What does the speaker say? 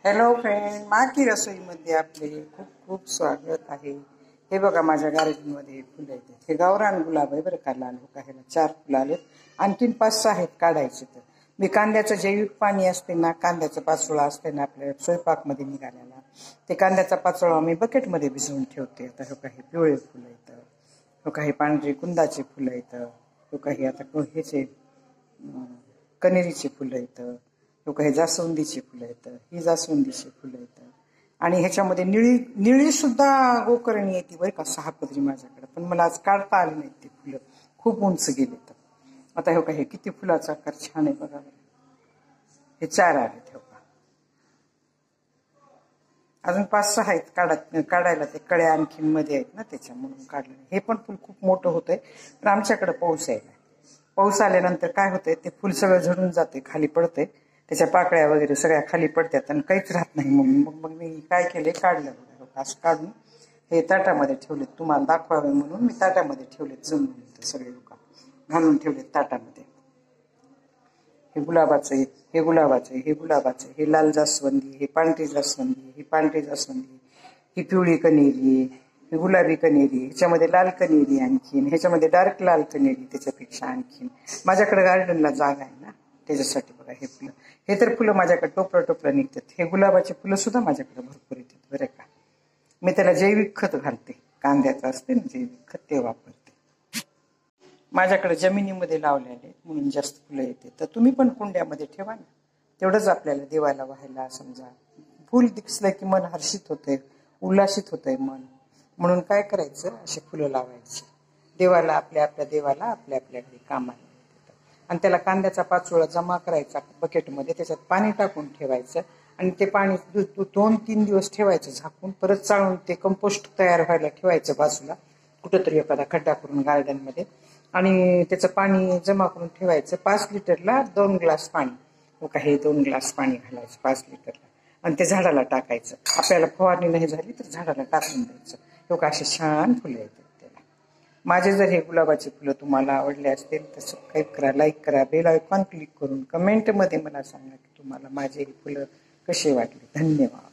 Hello friend, माकी रसोईमध्ये आपले खूप खूप स्वागत आहे. हे बघा माझ्या गार्डनमध्ये फुलं आहेत. हे गावरान गुलाब आहे बरं का, लाल हो का. ह्याला 4 फुलं आलेत, आणखीन 5-6 आहेत काढायचे. तर मी कांद्याचं जैविक पाणी असते ना, कांद्याचं पाचोळा असते ना आपल्या स्वयंपाकमध्ये निघालेला, ते कांद्याचा पाचोळा मी बकेटमध्ये भिजवून ठेवते. आता हो काही पिवळे फुलं येतं, हो काही पांढरी कुंदाची फुलं येतं, हो काही आता ह्याचे कनेरीची फुलं येतं, लोक हे जास्वंदीची फुलं येतं, ही जास्वंदीची फुलं येतं. आणि ह्याच्यामध्ये निळी सुद्धा गोकर्णी येते बरं का, 6 पदरी माझ्याकडे. पण मला आज काढता आली नाहीत ते फुलं, खूप उंच गेले. तर आता हे का, हे किती फुलाचा आकार छान आहे बघा. हे 4 आहेत. हो का, अजून 5-6 आहेत काढायला. ते कळ्या आणखीन मध्ये आहेत ना, त्याच्या म्हणून काढलं. हे पण फुल खूप मोठं होतंय, पण आमच्याकडे पाऊस आहे. पाऊस आल्यानंतर काय होतंय, ते फुल सगळं झडून जाते, खाली पडते, त्याच्या पाकळ्या वगैरे सगळ्या खाली पडतात आणि काहीच राहत नाही. मग मी काय केले, काढलं बघा. असं काढून हे ताटामध्ये ठेवलेत, तुम्हाला दाखवावे म्हणून मी ताटामध्ये ठेवलेत. जमून सगळे लोक घालून ठेवलेत ताटामध्ये. हे गुलाबाचं आहे, हे गुलाबाचं आहे, हे गुलाबाचं आहे, हे लाल जास्वंदी, हे पांढरी जास्वंदी, ही पांढरी जास्वंदी, ही पिवळी कनेरी, ही गुलाबी कनेरी, ह्याच्यामध्ये लाल कनेरी, आणखीन ह्याच्यामध्ये डार्क लाल कनेरी, त्याच्यापेक्षा आणखीन. माझ्याकडे गार्डनला जागा आहे ना, त्याच्यासाठी बघा हे फुलं. हे तर फुलं माझ्याकडे टोपलं निघतात. हे गुलाबाचे फुलं सुद्धा माझ्याकडे भरपूर येतात बरं का. मी त्याला जैविक खत घालते, कांद्याचं असते ना जैविक खत, ते वापरते. माझ्याकडे जमिनीमध्ये लावलेले म्हणून जास्त फुलं येते. तर तुम्ही पण कुंड्यामध्ये ठेवा ना, तेवढंच आपल्याला देवाला व्हायला. समजा फुल दिसलं की मन हर्षित होतंय, उल्हासित होतंय मन. म्हणून काय करायचं, असे फुलं लावायची देवाला, आपल्या आपल्या देवाला, आपल्या आपल्याकडे कामाला. आणि त्याला कांद्याचा पाचोळा जमा करायचा बकेटमध्ये, त्याच्यात पाणी टाकून ठेवायचं आणि ते पाणी 2-3 दिवस ठेवायचं झाकून. परत चाळून ते कंपोस्ट तयार व्हायला ठेवायचं बाजूला, कुठंतरी एखादा खड्डा करून गार्डनमध्ये. आणि त्याचं पाणी जमा करून ठेवायचं. 5 लिटरला 2 ग्लास पाणी, हो का, हे 2 ग्लास पाणी घालायचं 5 लिटरला, आणि ते झाडाला टाकायचं. आपल्याला फवारणी नाही झाली तर झाडाला टाकून द्यायचं. हो का, असे छान फुलं येतात त्याला. माझे जर हे गुलाबाचे फुलं तुम्हाला आवडले असतील तर सबस्क्राईब करा, लाईक करा, बेल आयकॉन क्लिक करून कमेंटमध्ये मला सांगा की तुम्हाला माझे हे फुलं कसे वाटले. धन्यवाद.